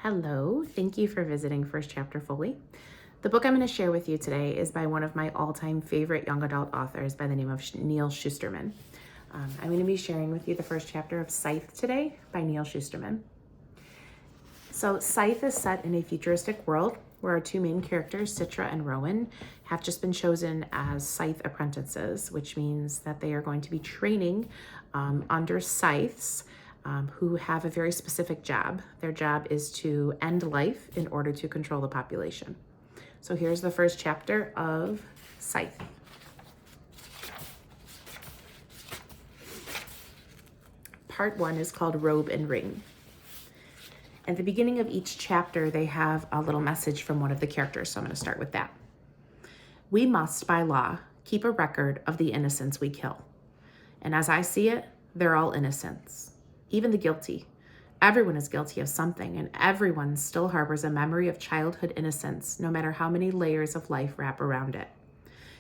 Hello, thank you for visiting First Chapter Fully. The book I'm going to share with you today is by one of my all-time favorite young adult authors by the name of Neal Shusterman. I'm going to be sharing with you the first chapter of Scythe today by Neal Shusterman. So Scythe is set in a futuristic world where our two main characters, Citra and Rowan, have just been chosen as Scythe apprentices, which means that they are going to be training under Scythes who have a very specific job. Their job is to end life in order to control the population. So here's the first chapter of Scythe. Part 1 is called Robe and Ring. At the beginning of each chapter, they have a little message from one of the characters, so I'm going to start with that. We must, by law, keep a record of the innocents we kill. And as I see it, they're all innocents. Even the guilty. Everyone is guilty of something, and everyone still harbors a memory of childhood innocence, no matter how many layers of life wrap around it.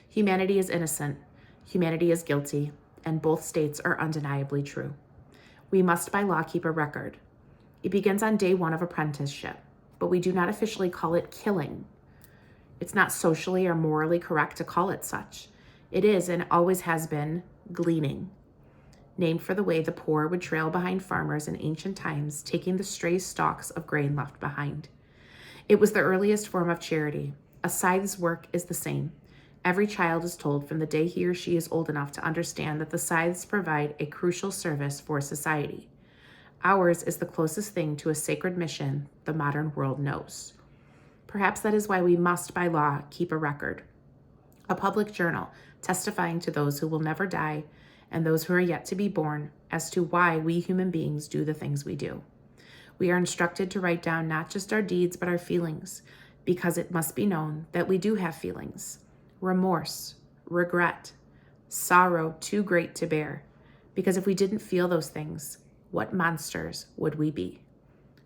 Humanity is innocent, humanity is guilty, and both states are undeniably true. We must by law keep a record. It begins on day 1 of apprenticeship, but we do not officially call it killing. It's not socially or morally correct to call it such. It is, and always has been, gleaning. Named for the way the poor would trail behind farmers in ancient times, taking the stray stalks of grain left behind. It was the earliest form of charity. A scythe's work is the same. Every child is told from the day he or she is old enough to understand that the scythes provide a crucial service for society. Ours is the closest thing to a sacred mission the modern world knows. Perhaps that is why we must, by law, keep a record. A public journal testifying to those who will never die and those who are yet to be born as to why we human beings do the things we do. We are instructed to write down not just our deeds but our feelings, because it must be known that we do have feelings. Remorse, regret, sorrow too great to bear, because if we didn't feel those things, what monsters would we be?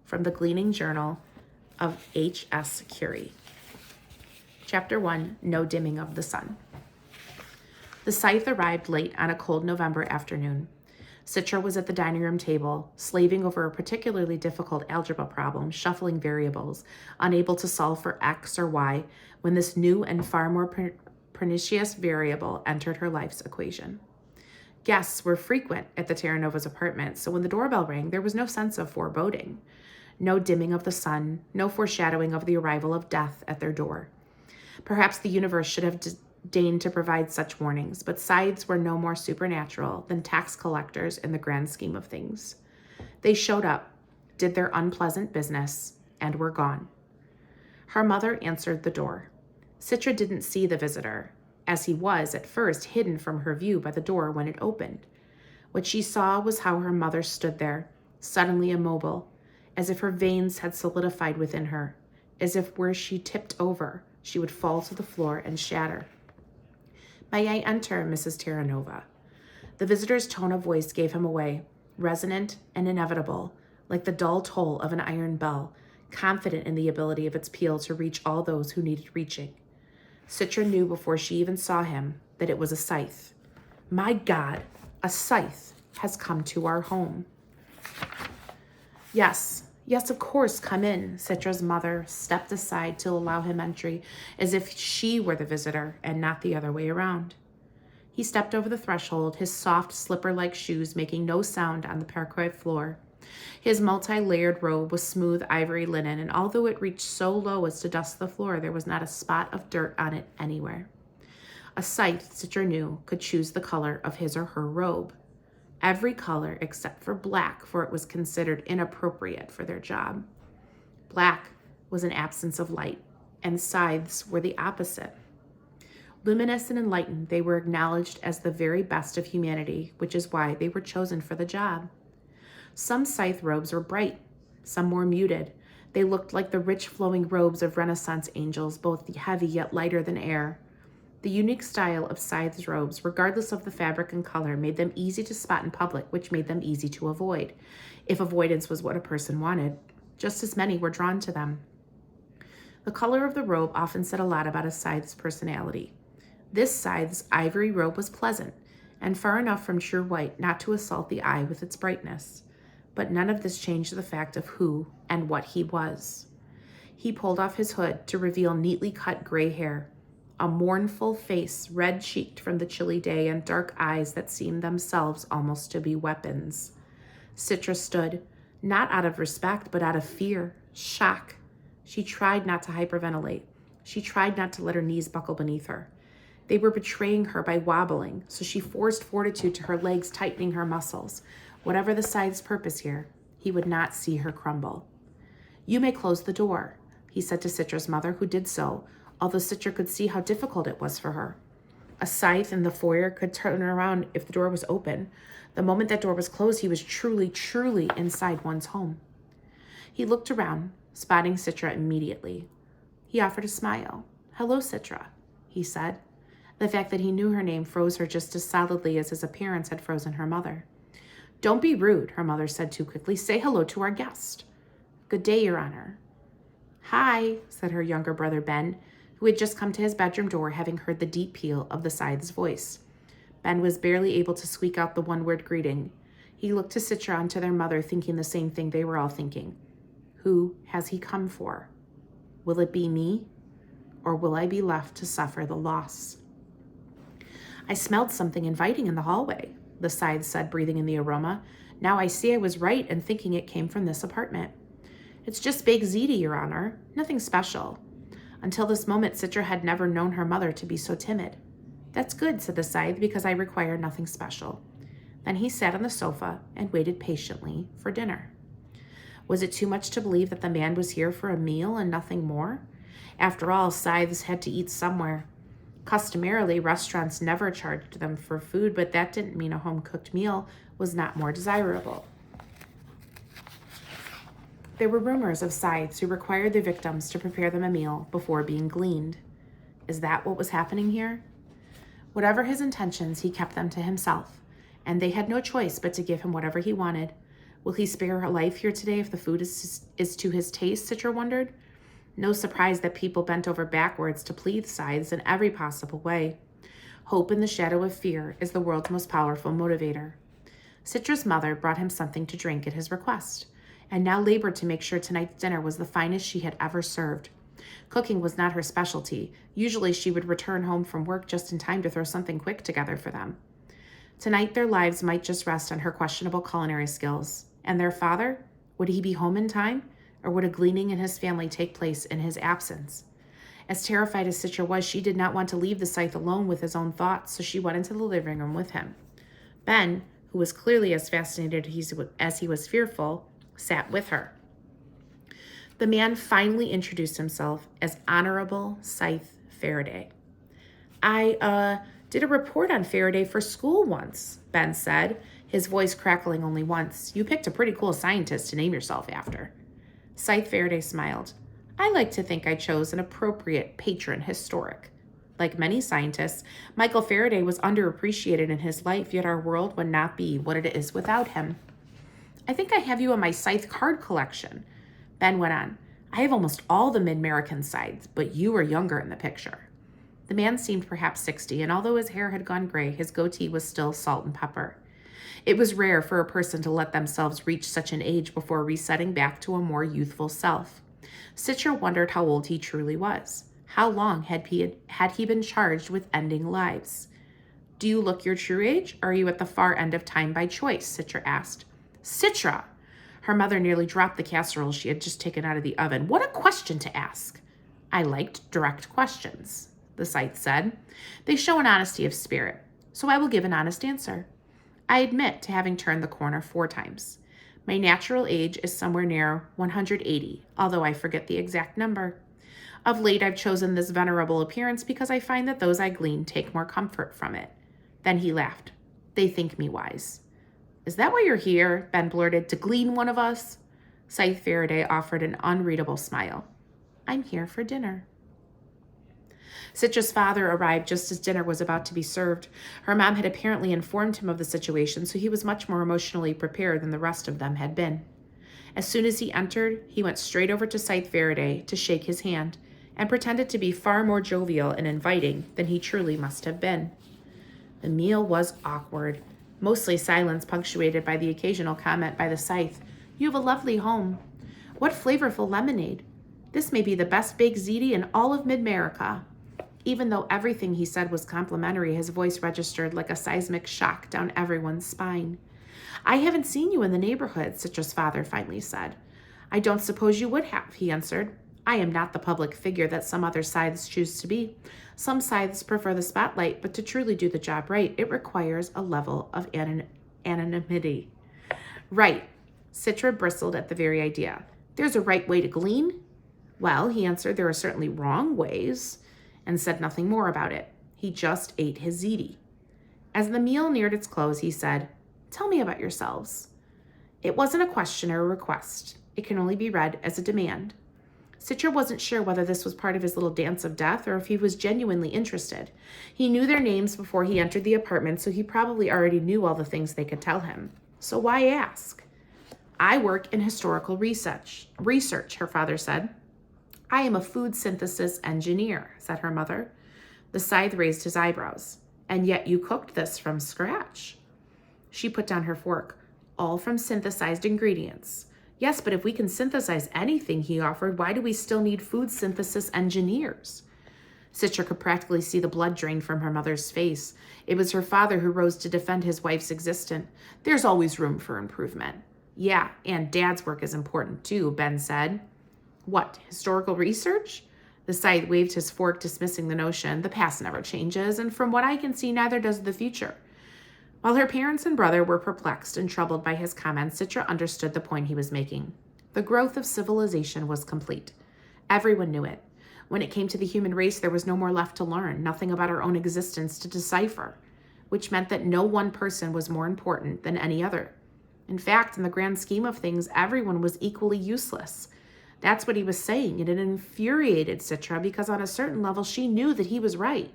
From the Gleaning Journal of H.S. Curie. Chapter 1, No Dimming of the Sun. The scythe arrived late on a cold November afternoon. Citra was at the dining room table, slaving over a particularly difficult algebra problem, shuffling variables, unable to solve for x or y, when this new and far more pernicious variable entered her life's equation. Guests were frequent at the Terranovas' apartment, so when the doorbell rang, there was no sense of foreboding. No dimming of the sun, no foreshadowing of the arrival of death at their door. Perhaps the universe should have deigned to provide such warnings, but scythes were no more supernatural than tax collectors in the grand scheme of things. They showed up, did their unpleasant business, and were gone. Her mother answered the door. Citra didn't see the visitor, as he was at first hidden from her view by the door when it opened. What she saw was how her mother stood there, suddenly immobile, as if her veins had solidified within her, as if were she tipped over, she would fall to the floor and shatter. May I enter, Mrs. Terranova? The visitor's tone of voice gave him away, resonant and inevitable, like the dull toll of an iron bell, confident in the ability of its peal to reach all those who needed reaching. Citra knew before she even saw him that it was a scythe. My God, a scythe has come to our home. Yes, of course, come in. Citra's mother stepped aside to allow him entry, as if she were the visitor and not the other way around. He stepped over the threshold, his soft, slipper-like shoes making no sound on the parquet floor. His multi-layered robe was smooth ivory linen, and although it reached so low as to dust the floor, there was not a spot of dirt on it anywhere. A scythe, Citra knew, could choose the color of his or her robe. Every color except for black, for it was considered inappropriate for their job. Black was an absence of light, and scythes were the opposite. Luminous and enlightened, they were acknowledged as the very best of humanity, which is why they were chosen for the job. Some scythe robes were bright, some more muted. They looked like the rich flowing robes of Renaissance angels, both heavy yet lighter than air. The unique style of scythe's robes, regardless of the fabric and color, made them easy to spot in public, which made them easy to avoid. If avoidance was what a person wanted, just as many were drawn to them. The color of the robe often said a lot about a scythe's personality. This scythe's ivory robe was pleasant, and far enough from true white not to assault the eye with its brightness. but none of this changed the fact of who and what he was. He pulled off his hood to reveal neatly cut gray hair, a mournful face red-cheeked from the chilly day, and dark eyes that seemed themselves almost to be weapons. Citra stood, not out of respect, but out of fear, shock. She tried not to hyperventilate. She tried not to let her knees buckle beneath her. They were betraying her by wobbling, so she forced fortitude to her legs, tightening her muscles. Whatever the Scythe's purpose here, he would not see her crumble. "You may close the door," he said to Citra's mother, who did so, although Citra could see how difficult it was for her. A Scythe in the foyer could turn around if the door was open. The moment that door was closed, he was truly, truly inside one's home. He looked around, spotting Citra immediately. He offered a smile. "Hello, Citra," he said. The fact that he knew her name froze her just as solidly as his appearance had frozen her mother. "Don't be rude," her mother said too quickly. "Say hello to our guest." "Good day, Your Honor." "Hi," said her younger brother Ben, who had just come to his bedroom door, having heard the deep peal of the Scythe's voice. Ben was barely able to squeak out the one-word greeting. He looked to Citra and to their mother, thinking the same thing they were all thinking. Who has he come for? Will it be me? Or will I be left to suffer the loss? "I smelled something inviting in the hallway," the Scythe said, breathing in the aroma. "Now I see I was right in thinking it came from this apartment." "It's just baked ziti, Your Honor. Nothing special." Until this moment, Citra had never known her mother to be so timid. "That's good," said the Scythe, "because I require nothing special." Then he sat on the sofa and waited patiently for dinner. Was it too much to believe that the man was here for a meal and nothing more? After all, Scythes had to eat somewhere. Customarily, restaurants never charged them for food, but that didn't mean a home-cooked meal was not more desirable. There were rumors of Scythes who required their victims to prepare them a meal before being gleaned. Is that what was happening here? Whatever his intentions, he kept them to himself, and they had no choice but to give him whatever he wanted. Will he spare her life here today if the food is to his taste, Citra wondered. No surprise that people bent over backwards to please Scythes in every possible way. Hope in the shadow of fear is the world's most powerful motivator. Citra's mother brought him something to drink at his request, and now labored to make sure tonight's dinner was the finest she had ever served. Cooking was not her specialty. Usually she would return home from work just in time to throw something quick together for them. Tonight their lives might just rest on her questionable culinary skills. And their father? Would he be home in time? Or would a gleaning in his family take place in his absence? As terrified as Citra was, she did not want to leave the Scythe alone with his own thoughts, so she went into the living room with him. Ben, who was clearly as fascinated as he was fearful, sat with her. The man finally introduced himself as Honorable Scythe Faraday. I did a report on Faraday for school once," Ben said, his voice crackling only once. "You picked a pretty cool scientist to name yourself after." Scythe Faraday smiled. "I like to think I chose an appropriate patron historic. Like many scientists, Michael Faraday was underappreciated in his life, yet our world would not be what it is without him." "I think I have you in my Scythe card collection," Ben went on. "I have almost all the mid-American Scythes, but you were younger in the picture." The man seemed perhaps 60, and although his hair had gone gray, his goatee was still salt and pepper. It was rare for a person to let themselves reach such an age before resetting back to a more youthful self. Citra wondered how old he truly was. How long had he been charged with ending lives? "Do you look your true age, or are you at the far end of time by choice?" Citra asked. "Citra!" Her mother nearly dropped the casserole she had just taken out of the oven. "What a question to ask!" "I liked direct questions," the Scythe said. "They show an honesty of spirit, so I will give an honest answer. I admit to having turned the corner 4 times. My natural age is somewhere near 180, although I forget the exact number. Of late, I've chosen this venerable appearance because I find that those I glean take more comfort from it." Then he laughed. "They think me wise." "Is that why you're here?" Ben blurted. "To glean one of us?" Scythe Faraday offered an unreadable smile. "I'm here for dinner." Citra's father arrived just as dinner was about to be served. Her mom had apparently informed him of the situation, so he was much more emotionally prepared than the rest of them had been. As soon as he entered, he went straight over to Scythe Faraday to shake his hand, and pretended to be far more jovial and inviting than he truly must have been. The meal was awkward. Mostly silence punctuated by the occasional comment by the Scythe. You have a lovely home. What flavorful lemonade. This may be the best baked ziti in all of Mid-America. Even though everything he said was complimentary, his voice registered like a seismic shock down everyone's spine. I haven't seen you in the neighborhood, Citra's father finally said. I don't suppose you would have, he answered. I am not the public figure that some other Scythes choose to be. Some Scythes prefer the spotlight, but to truly do the job right, it requires a level of anonymity. Right. Citra bristled at the very idea. There's a right way to glean? Well, he answered, there are certainly wrong ways, and said nothing more about it. He just ate his ziti. As the meal neared its close, he said, Tell me about yourselves. It wasn't a question or a request. It can only be read as a demand. Citra wasn't sure whether this was part of his little dance of death or if he was genuinely interested. He knew their names before he entered the apartment, so he probably already knew all the things they could tell him. So why ask? I work in historical research, her father said. I am a food synthesis engineer, said her mother. The Scythe raised his eyebrows. And yet you cooked this from scratch. She put down her fork. All from synthesized ingredients. Yes, but if we can synthesize anything, he offered, why do we still need food synthesis engineers? Citra could practically see the blood drain from her mother's face. It was her father who rose to defend his wife's existence. There's always room for improvement. Yeah, and Dad's work is important too, Ben said. What, historical research? The Scythe waved his fork, dismissing the notion. The past never changes, and from what I can see, neither does the future. While her parents and brother were perplexed and troubled by his comments, Citra understood the point he was making. The growth of civilization was complete. Everyone knew it. When it came to the human race, there was no more left to learn, nothing about our own existence to decipher, which meant that no one person was more important than any other. In fact, in the grand scheme of things, everyone was equally useless. That's what he was saying, and it infuriated Citra because on a certain level, she knew that he was right.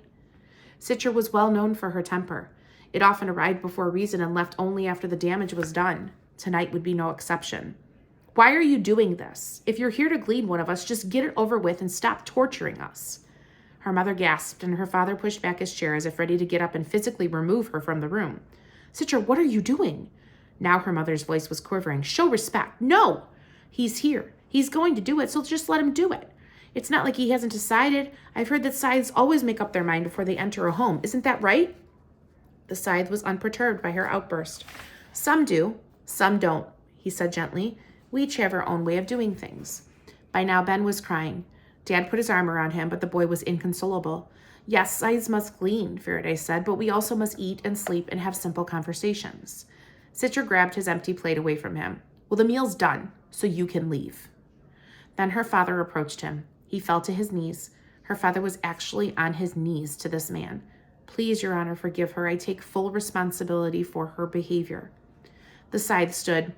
Citra was well known for her temper. It often arrived before reason and left only after the damage was done. Tonight would be no exception. Why are you doing this? If you're here to glean one of us, just get it over with and stop torturing us. Her mother gasped, and her father pushed back his chair as if ready to get up and physically remove her from the room. Citra, what are you doing? Now her mother's voice was quivering. Show respect. No! He's here. He's going to do it, so just let him do it. It's not like he hasn't decided. I've heard that Scythes always make up their mind before they enter a home. Isn't that right? The Scythe was unperturbed by her outburst. Some do, some don't, he said gently. We each have our own way of doing things. By now, Ben was crying. Dad put his arm around him, but the boy was inconsolable. Yes, Scythes must glean, Faraday said, but we also must eat and sleep and have simple conversations. Citra grabbed his empty plate away from him. Well, the meal's done, so you can leave. Then her father approached him. He fell to his knees. Her father was actually on his knees to this man. Please, Your Honor, forgive her. I take full responsibility for her behavior. The Scythe stood.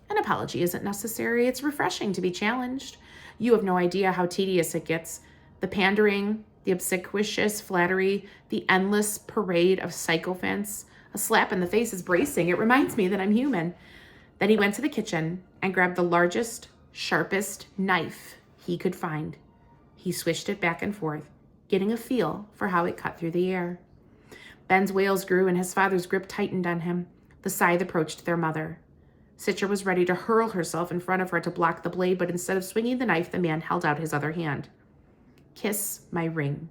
An apology isn't necessary. It's refreshing to be challenged. You have no idea how tedious it gets. The pandering, the obsequious flattery, the endless parade of sycophants. A slap in the face is bracing. It reminds me that I'm human. Then he went to the kitchen and grabbed the largest, sharpest knife he could find. He swished it back and forth, getting a feel for how it cut through the air. Ben's wails grew and his father's grip tightened on him. The Scythe approached their mother. Citra was ready to hurl herself in front of her to block the blade, but instead of swinging the knife, the man held out his other hand. Kiss my ring.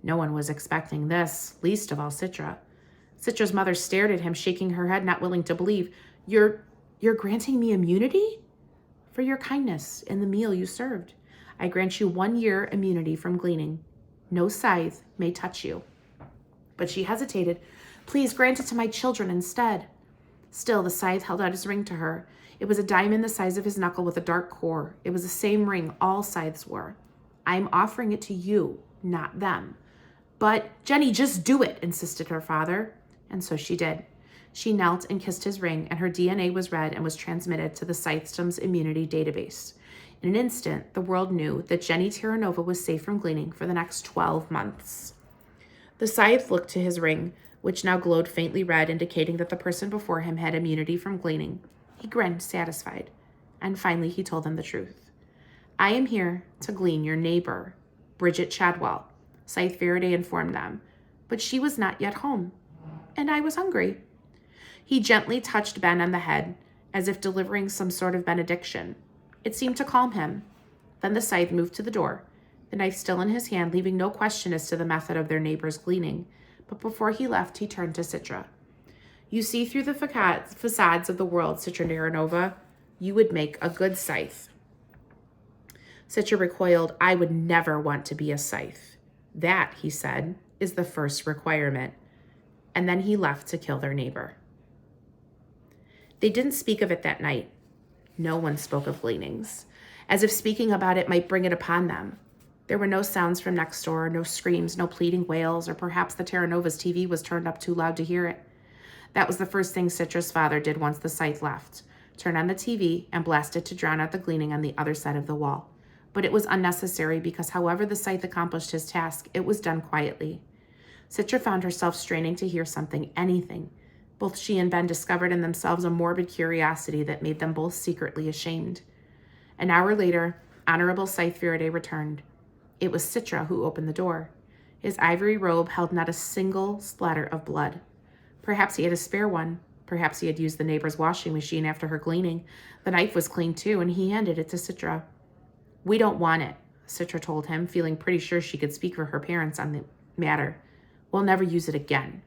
No one was expecting this, least of all Citra. Citra's mother stared at him, shaking her head, not willing to believe. You're granting me immunity? For your kindness in the meal you served. I grant you 1 year immunity from gleaning. No Scythe may touch you. But she hesitated. Please grant it to my children instead. Still, the Scythe held out his ring to her. It was a diamond the size of his knuckle with a dark core. It was the same ring all Scythes wore. I'm offering it to you, not them. But, Jenny, just do it, insisted her father. And so she did. She knelt and kissed his ring, and her DNA was read and was transmitted to the Scythesdom's immunity database. In an instant, the world knew that Jenny Terranova was safe from gleaning for the next 12 months. The Scythe looked to his ring, which now glowed faintly red, indicating that the person before him had immunity from gleaning. He grinned, satisfied, and finally he told them the truth. I am here to glean your neighbor, Bridget Chadwell, Scythe Faraday informed them, but she was not yet home, and I was hungry. He gently touched Ben on the head, as if delivering some sort of benediction. It seemed to calm him. Then the scythe moved to the door, the knife still in his hand, leaving no question as to the method of their neighbor's gleaning. But before he left, he turned to Citra. You see through the facades of the world, Citra Naranova. You would make a good scythe. Citra recoiled. I would never want to be a scythe. That, he said, is the first requirement. And then he left to kill their neighbor. They didn't speak of it that night. No one spoke of gleanings, as if speaking about it might bring it upon them. There were no sounds from next door, no screams, no pleading wails, or perhaps the Terranova's TV was turned up too loud to hear it. That was the first thing Citra's father did once the scythe left. Turn on the TV and blast it to drown out the gleaning on the other side of the wall. But it was unnecessary because however the scythe accomplished his task, it was done quietly. Citra found herself straining to hear something, anything. Both she and Ben discovered in themselves a morbid curiosity that made them both secretly ashamed. An hour later, Honorable Scythe Faraday returned. It was Citra who opened the door. His ivory robe held not a single splatter of blood. Perhaps he had a spare one. Perhaps he had used the neighbor's washing machine after her gleaning. The knife was clean too, and he handed it to Citra. We don't want it, Citra told him, feeling pretty sure she could speak for her parents on the matter. We'll never use it again.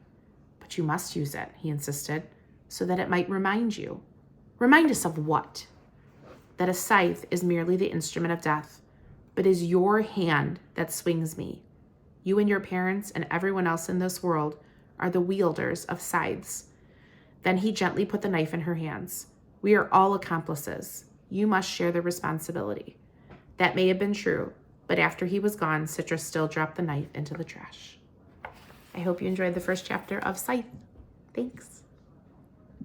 But you must use it, he insisted, so that it might remind you. Remind us of what? That a scythe is merely the instrument of death, but is your hand that swings me. You and your parents and everyone else in this world are the wielders of scythes. Then he gently put the knife in her hands. We are all accomplices. You must share the responsibility. That may have been true, but after he was gone, Citra still dropped the knife into the trash. I hope you enjoyed the first chapter of Scythe. Thanks.